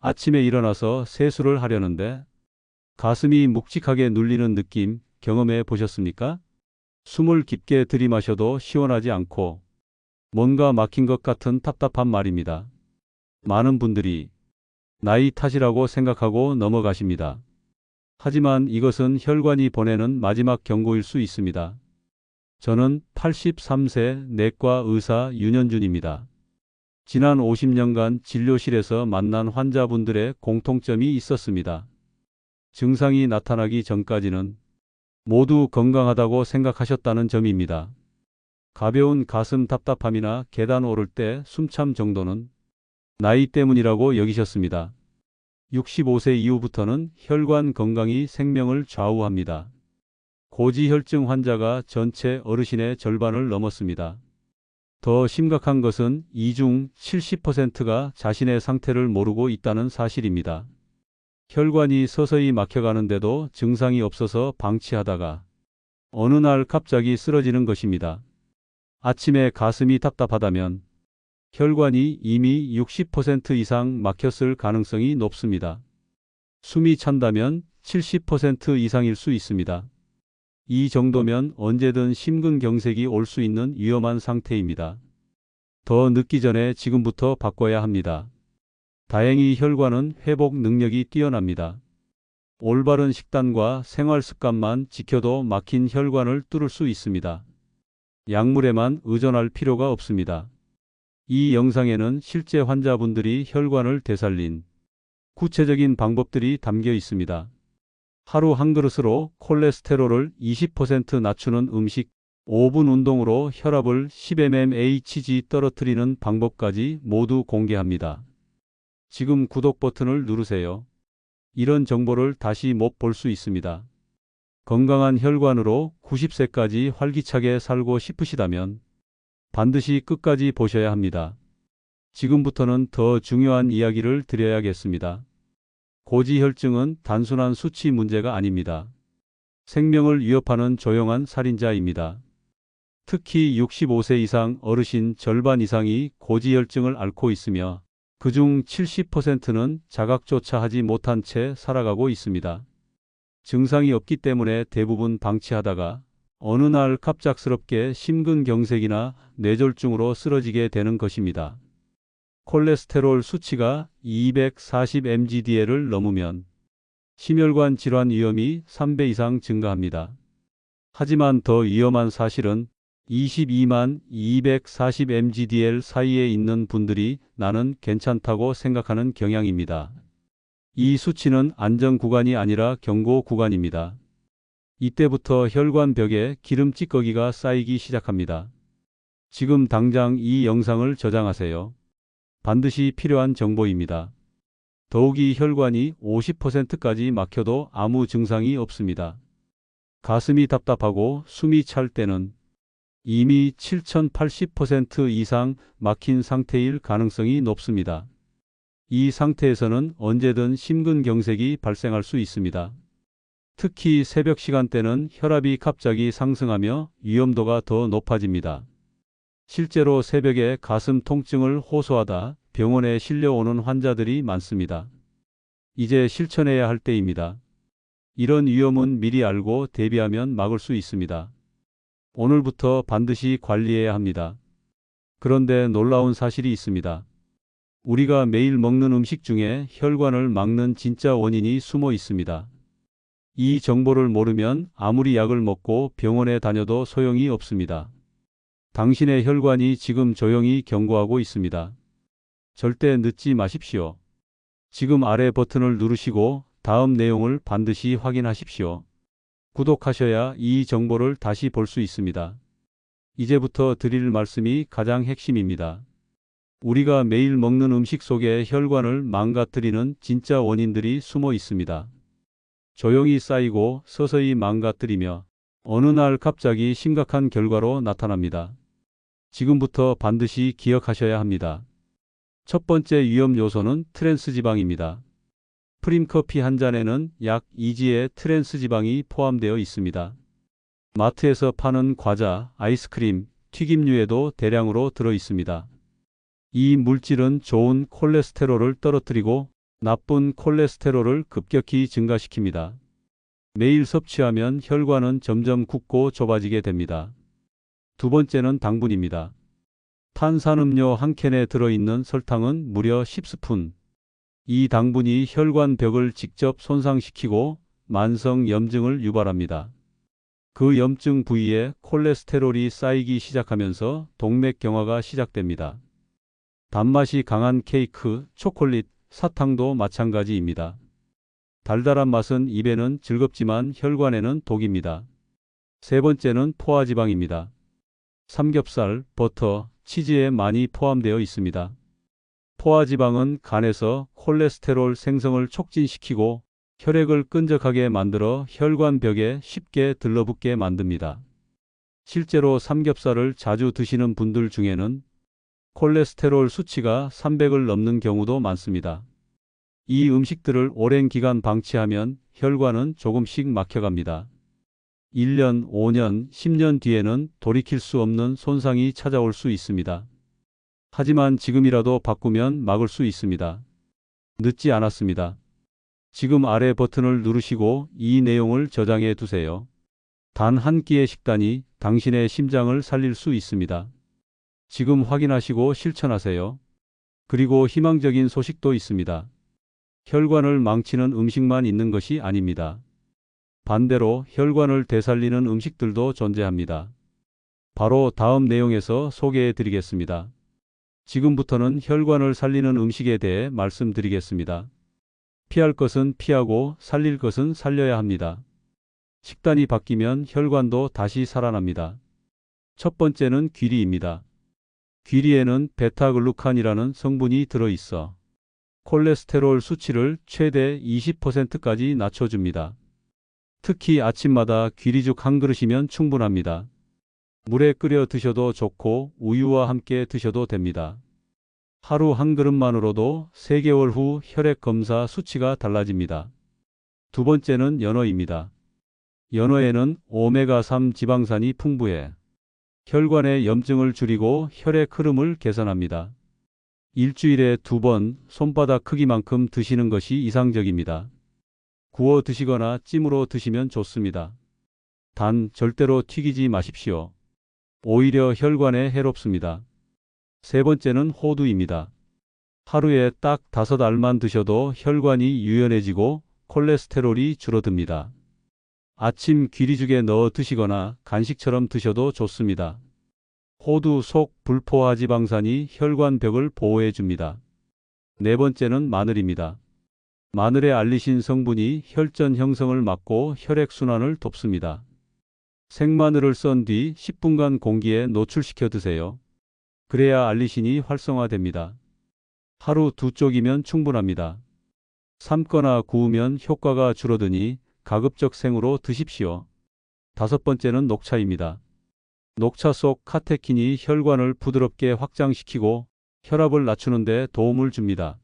아침에 일어나서 세수를 하려는데 가슴이 묵직하게 눌리는 느낌 경험해 보셨습니까? 숨을 깊게 들이마셔도 시원하지 않고 뭔가 막힌 것 같은 답답한 말입니다. 많은 분들이 나이 탓이라고 생각하고 넘어가십니다. 하지만 이것은 혈관이 보내는 마지막 경고일 수 있습니다. 저는 83세 내과 의사 윤현준입니다. 지난 50년간 진료실에서 만난 환자분들의 공통점이 있었습니다. 증상이 나타나기 전까지는 모두 건강하다고 생각하셨다는 점입니다. 가벼운 가슴 답답함이나 계단 오를 때 숨참 정도는 나이 때문이라고 여기셨습니다. 65세 이후부터는 혈관 건강이 생명을 좌우합니다. 고지혈증 환자가 전체 어르신의 절반을 넘었습니다. 더 심각한 것은 이 중 70%가 자신의 상태를 모르고 있다는 사실입니다. 혈관이 서서히 막혀가는데도 증상이 없어서 방치하다가 어느 날 갑자기 쓰러지는 것입니다. 아침에 가슴이 답답하다면 혈관이 이미 60% 이상 막혔을 가능성이 높습니다. 숨이 찬다면 70% 이상일 수 있습니다. 이 정도면 언제든 심근경색이 올 수 있는 위험한 상태입니다. 더 늦기 전에 지금부터 바꿔야 합니다. 다행히 혈관은 회복 능력이 뛰어납니다. 올바른 식단과 생활 습관만 지켜도 막힌 혈관을 뚫을 수 있습니다. 약물에만 의존할 필요가 없습니다. 이 영상에는 실제 환자분들이 혈관을 되살린 구체적인 방법들이 담겨 있습니다. 하루 한 그릇으로 콜레스테롤을 20% 낮추는 음식, 5분 운동으로 혈압을 10mmHg 떨어뜨리는 방법까지 모두 공개합니다. 지금 구독 버튼을 누르세요. 이런 정보를 다시 못 볼 수 있습니다. 건강한 혈관으로 90세까지 활기차게 살고 싶으시다면 반드시 끝까지 보셔야 합니다. 지금부터는 더 중요한 이야기를 드려야겠습니다. 고지혈증은 단순한 수치 문제가 아닙니다. 생명을 위협하는 조용한 살인자입니다. 특히 65세 이상 어르신 절반 이상이 고지혈증을 앓고 있으며 그중 70%는 자각조차 하지 못한 채 살아가고 있습니다. 증상이 없기 때문에 대부분 방치하다가 어느 날 갑작스럽게 심근경색이나 뇌졸중으로 쓰러지게 되는 것입니다. 콜레스테롤 수치가 240mg/dl을 넘으면 심혈관 질환 위험이 3배 이상 증가합니다. 하지만 더 위험한 사실은 22만 240mg/dl 사이에 있는 분들이 나는 괜찮다고 생각하는 경향입니다. 이 수치는 안전 구간이 아니라 경고 구간입니다. 이때부터 혈관 벽에 기름 찌꺼기가 쌓이기 시작합니다. 지금 당장 이 영상을 저장하세요. 반드시 필요한 정보입니다. 더욱이 혈관이 50%까지 막혀도 아무 증상이 없습니다. 가슴이 답답하고 숨이 찰 때는 이미 7080% 이상 막힌 상태일 가능성이 높습니다. 이 상태에서는 언제든 심근경색이 발생할 수 있습니다. 특히 새벽 시간대는 혈압이 갑자기 상승하며 위험도가 더 높아집니다. 실제로 새벽에 가슴 통증을 호소하다 병원에 실려오는 환자들이 많습니다. 이제 실천해야 할 때입니다. 이런 위험은 미리 알고 대비하면 막을 수 있습니다. 오늘부터 반드시 관리해야 합니다. 그런데 놀라운 사실이 있습니다. 우리가 매일 먹는 음식 중에 혈관을 막는 진짜 원인이 숨어 있습니다. 이 정보를 모르면 아무리 약을 먹고 병원에 다녀도 소용이 없습니다. 당신의 혈관이 지금 조용히 경고하고 있습니다. 절대 늦지 마십시오. 지금 아래 버튼을 누르시고 다음 내용을 반드시 확인하십시오. 구독하셔야 이 정보를 다시 볼 수 있습니다. 이제부터 드릴 말씀이 가장 핵심입니다. 우리가 매일 먹는 음식 속에 혈관을 망가뜨리는 진짜 원인들이 숨어 있습니다. 조용히 쌓이고 서서히 망가뜨리며 어느 날 갑자기 심각한 결과로 나타납니다. 지금부터 반드시 기억하셔야 합니다. 첫 번째 위험 요소는 트랜스지방입니다. 프림커피 한 잔에는 약 2g의 트랜스지방이 포함되어 있습니다. 마트에서 파는 과자, 아이스크림, 튀김류에도 대량으로 들어 있습니다. 이 물질은 좋은 콜레스테롤을 떨어뜨리고 나쁜 콜레스테롤을 급격히 증가시킵니다. 매일 섭취하면 혈관은 점점 굳고 좁아지게 됩니다. 두 번째는 당분입니다. 탄산음료 한 캔에 들어있는 설탕은 무려 10스푼. 이 당분이 혈관벽을 직접 손상시키고 만성 염증을 유발합니다. 그 염증 부위에 콜레스테롤이 쌓이기 시작하면서 동맥경화가 시작됩니다. 단맛이 강한 케이크, 초콜릿, 사탕도 마찬가지입니다. 달달한 맛은 입에는 즐겁지만 혈관에는 독입니다. 세 번째는 포화지방입니다. 삼겹살, 버터, 치즈에 많이 포함되어 있습니다. 포화지방은 간에서 콜레스테롤 생성을 촉진시키고 혈액을 끈적하게 만들어 혈관벽에 쉽게 들러붙게 만듭니다. 실제로 삼겹살을 자주 드시는 분들 중에는 콜레스테롤 수치가 300을 넘는 경우도 많습니다. 이 음식들을 오랜 기간 방치하면 혈관은 조금씩 막혀갑니다. 1년, 5년, 10년 뒤에는 돌이킬 수 없는 손상이 찾아올 수 있습니다. 하지만 지금이라도 바꾸면 막을 수 있습니다. 늦지 않았습니다. 지금 아래 버튼을 누르시고 이 내용을 저장해 두세요. 단 한 끼의 식단이 당신의 심장을 살릴 수 있습니다. 지금 확인하시고 실천하세요. 그리고 희망적인 소식도 있습니다. 혈관을 망치는 음식만 있는 것이 아닙니다. 반대로 혈관을 되살리는 음식들도 존재합니다. 바로 다음 내용에서 소개해 드리겠습니다. 지금부터는 혈관을 살리는 음식에 대해 말씀드리겠습니다. 피할 것은 피하고 살릴 것은 살려야 합니다. 식단이 바뀌면 혈관도 다시 살아납니다. 첫 번째는 귀리입니다. 귀리에는 베타글루칸이라는 성분이 들어있어 콜레스테롤 수치를 최대 20%까지 낮춰줍니다. 특히 아침마다 귀리죽 한 그릇이면 충분합니다. 물에 끓여 드셔도 좋고 우유와 함께 드셔도 됩니다. 하루 한 그릇만으로도 3개월 후 혈액 검사 수치가 달라집니다. 두 번째는 연어입니다. 연어에는 오메가3 지방산이 풍부해 혈관의 염증을 줄이고 혈액 흐름을 개선합니다. 일주일에 2번 손바닥 크기만큼 드시는 것이 이상적입니다. 구워 드시거나 찜으로 드시면 좋습니다. 단 절대로 튀기지 마십시오. 오히려 혈관에 해롭습니다. 세 번째는 호두입니다. 하루에 딱 5알만 드셔도 혈관이 유연해지고 콜레스테롤이 줄어듭니다. 아침 귀리죽에 넣어 드시거나 간식처럼 드셔도 좋습니다. 호두 속 불포화지방산이 혈관벽을 보호해 줍니다. 네 번째는 마늘입니다. 마늘의 알리신 성분이 혈전 형성을 막고 혈액순환을 돕습니다. 생마늘을 썬 뒤 10분간 공기에 노출시켜 드세요. 그래야 알리신이 활성화됩니다. 하루 2쪽이면 충분합니다. 삶거나 구우면 효과가 줄어드니 가급적 생으로 드십시오. 다섯 번째는 녹차입니다. 녹차 속 카테킨이 혈관을 부드럽게 확장시키고 혈압을 낮추는 데 도움을 줍니다.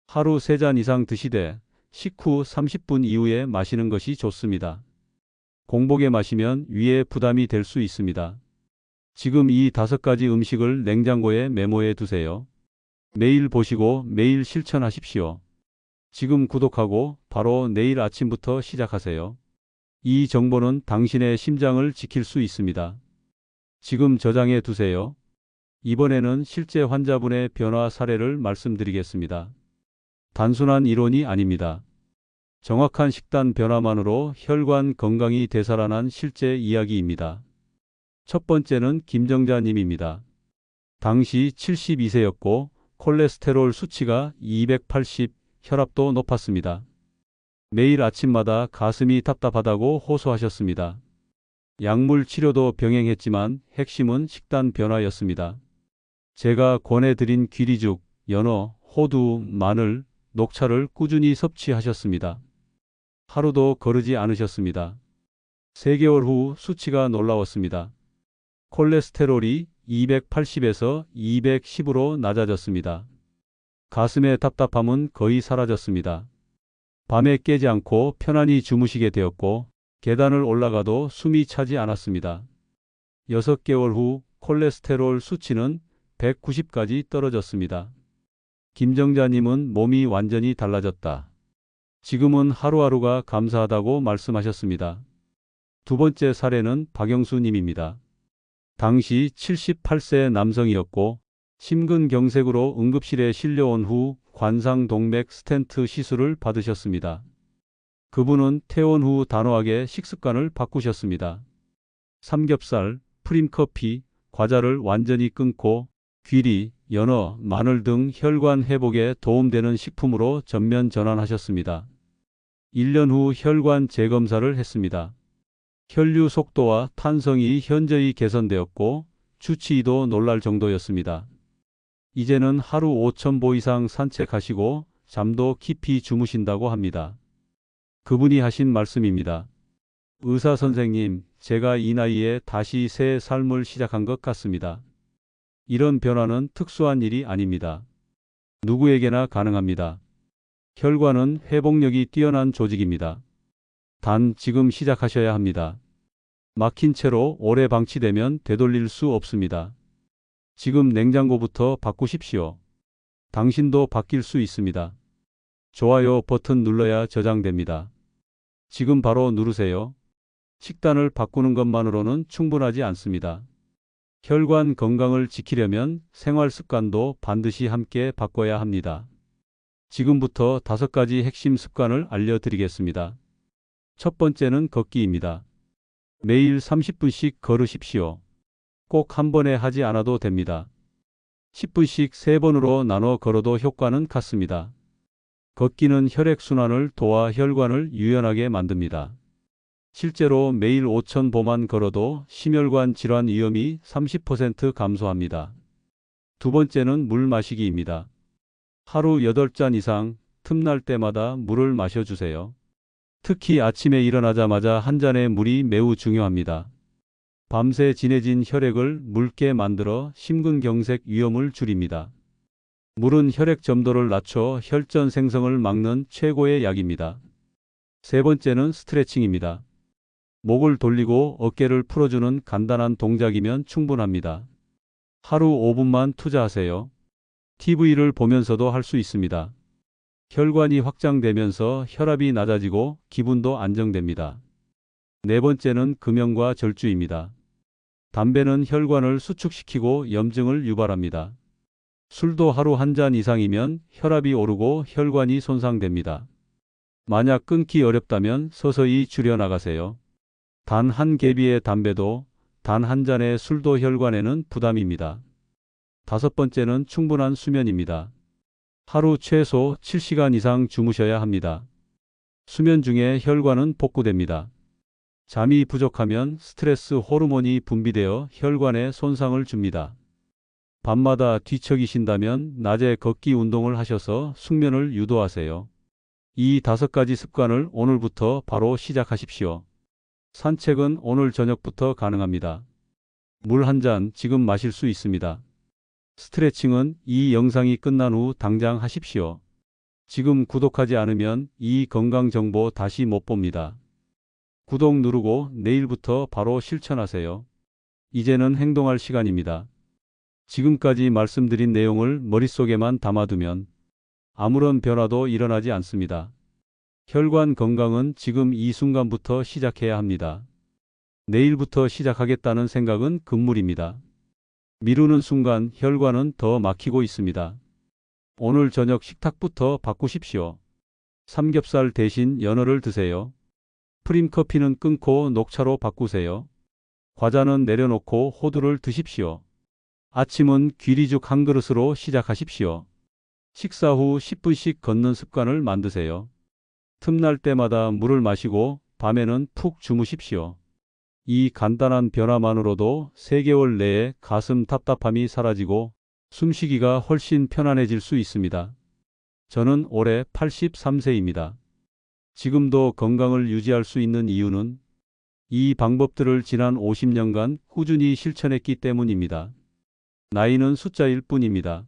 하루 3잔 이상 드시되 식후 30분 이후에 마시는 것이 좋습니다. 공복에 마시면 위에 부담이 될 수 있습니다. 지금 이 5가지 음식을 냉장고에 메모해 두세요. 매일 보시고 매일 실천하십시오. 지금 구독하고 바로 내일 아침부터 시작하세요. 이 정보는 당신의 심장을 지킬 수 있습니다. 지금 저장해 두세요. 이번에는 실제 환자분의 변화 사례를 말씀드리겠습니다. 단순한 이론이 아닙니다. 정확한 식단 변화만으로 혈관 건강이 되살아난 실제 이야기입니다. 첫 번째는 김정자 님입니다. 당시 72세였고 콜레스테롤 수치가 280, 혈압도 높았습니다. 매일 아침마다 가슴이 답답하다고 호소하셨습니다. 약물 치료도 병행했지만 핵심은 식단 변화였습니다. 제가 권해드린 귀리죽, 연어, 호두, 마늘, 녹차를 꾸준히 섭취하셨습니다. 하루도 거르지 않으셨습니다. 3개월 후 수치가 놀라웠습니다. 콜레스테롤이 280에서 210으로 낮아졌습니다. 가슴의 답답함은 거의 사라졌습니다. 밤에 깨지 않고 편안히 주무시게 되었고 계단을 올라가도 숨이 차지 않았습니다. 6개월 후 콜레스테롤 수치는 190까지 떨어졌습니다. 김정자님은 몸이 완전히 달라졌다. 지금은 하루하루가 감사하다고 말씀하셨습니다. 두 번째 사례는 박영수님입니다. 당시 78세 남성이었고 심근경색으로 응급실에 실려온 후 관상동맥 스텐트 시술을 받으셨습니다. 그분은 퇴원 후 단호하게 식습관을 바꾸셨습니다. 삼겹살, 프림커피, 과자를 완전히 끊고 귀리, 연어, 마늘 등 혈관 회복에 도움되는 식품으로 전면 전환하셨습니다. 1년 후 혈관 재검사를 했습니다. 혈류 속도와 탄성이 현저히 개선되었고 주치의도 놀랄 정도였습니다. 이제는 하루 5,000보 이상 산책하시고 잠도 깊이 주무신다고 합니다. 그분이 하신 말씀입니다. 의사 선생님, 제가 이 나이에 다시 새 삶을 시작한 것 같습니다. 이런 변화는 특수한 일이 아닙니다. 누구에게나 가능합니다. 혈관은 회복력이 뛰어난 조직입니다. 단 지금 시작하셔야 합니다. 막힌 채로 오래 방치되면 되돌릴 수 없습니다. 지금 냉장고부터 바꾸십시오. 당신도 바뀔 수 있습니다. 좋아요 버튼 눌러야 저장됩니다. 지금 바로 누르세요. 식단을 바꾸는 것만으로는 충분하지 않습니다. 혈관 건강을 지키려면 생활 습관도 반드시 함께 바꿔야 합니다. 지금부터 5가지 핵심 습관을 알려드리겠습니다. 첫 번째는 걷기입니다. 매일 30분씩 걸으십시오. 꼭 한 번에 하지 않아도 됩니다. 10분씩 3번으로 나눠 걸어도 효과는 같습니다. 걷기는 혈액순환을 도와 혈관을 유연하게 만듭니다. 실제로 매일 5,000보만 걸어도 심혈관 질환 위험이 30% 감소합니다. 두 번째는 물 마시기입니다. 하루 8잔 이상 틈날 때마다 물을 마셔주세요. 특히 아침에 일어나자마자 한 잔의 물이 매우 중요합니다. 밤새 진해진 혈액을 묽게 만들어 심근경색 위험을 줄입니다. 물은 혈액 점도를 낮춰 혈전 생성을 막는 최고의 약입니다. 세 번째는 스트레칭입니다. 목을 돌리고 어깨를 풀어주는 간단한 동작이면 충분합니다. 하루 5분만 투자하세요. TV를 보면서도 할 수 있습니다. 혈관이 확장되면서 혈압이 낮아지고 기분도 안정됩니다. 네 번째는 금연과 절주입니다. 담배는 혈관을 수축시키고 염증을 유발합니다. 술도 하루 한 잔 이상이면 혈압이 오르고 혈관이 손상됩니다. 만약 끊기 어렵다면 서서히 줄여나가세요. 단 한 개비의 담배도, 단 한 잔의 술도 혈관에는 부담입니다. 다섯 번째는 충분한 수면입니다. 하루 최소 7시간 이상 주무셔야 합니다. 수면 중에 혈관은 복구됩니다. 잠이 부족하면 스트레스 호르몬이 분비되어 혈관에 손상을 줍니다. 밤마다 뒤척이신다면 낮에 걷기 운동을 하셔서 숙면을 유도하세요. 이 5가지 습관을 오늘부터 바로 시작하십시오. 산책은 오늘 저녁부터 가능합니다. 물 한 잔 지금 마실 수 있습니다. 스트레칭은 이 영상이 끝난 후 당장 하십시오. 지금 구독하지 않으면 이 건강 정보 다시 못 봅니다. 구독 누르고 내일부터 바로 실천하세요. 이제는 행동할 시간입니다. 지금까지 말씀드린 내용을 머릿속에만 담아두면 아무런 변화도 일어나지 않습니다. 혈관 건강은 지금 이 순간부터 시작해야 합니다. 내일부터 시작하겠다는 생각은 금물입니다. 미루는 순간 혈관은 더 막히고 있습니다. 오늘 저녁 식탁부터 바꾸십시오. 삼겹살 대신 연어를 드세요. 프림커피는 끊고 녹차로 바꾸세요. 과자는 내려놓고 호두를 드십시오. 아침은 귀리죽 한 그릇으로 시작하십시오. 식사 후 10분씩 걷는 습관을 만드세요. 틈날 때마다 물을 마시고 밤에는 푹 주무십시오. 이 간단한 변화만으로도 3개월 내에 가슴 답답함이 사라지고 숨쉬기가 훨씬 편안해질 수 있습니다. 저는 올해 83세입니다. 지금도 건강을 유지할 수 있는 이유는 이 방법들을 지난 50년간 꾸준히 실천했기 때문입니다. 나이는 숫자일 뿐입니다.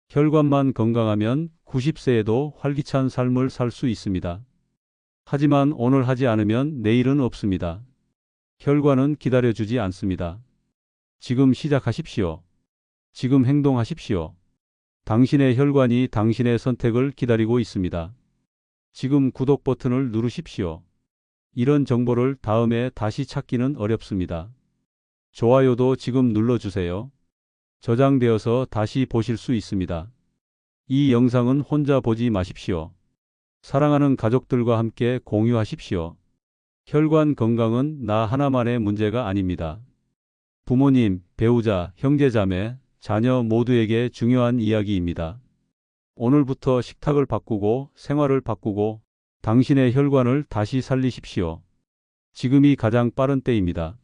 혈관만 건강하면 90세에도 활기찬 삶을 살 수 있습니다. 하지만 오늘 하지 않으면 내일은 없습니다. 혈관은 기다려주지 않습니다. 지금 시작하십시오. 지금 행동하십시오. 당신의 혈관이 당신의 선택을 기다리고 있습니다. 지금 구독 버튼을 누르십시오. 이런 정보를 다음에 다시 찾기는 어렵습니다. 좋아요도 지금 눌러주세요. 저장되어서 다시 보실 수 있습니다. 이 영상은 혼자 보지 마십시오. 사랑하는 가족들과 함께 공유하십시오. 혈관 건강은 나 하나만의 문제가 아닙니다. 부모님, 배우자, 형제자매, 자녀 모두에게 중요한 이야기입니다. 오늘부터 식탁을 바꾸고 생활을 바꾸고 당신의 혈관을 다시 살리십시오. 지금이 가장 빠른 때입니다.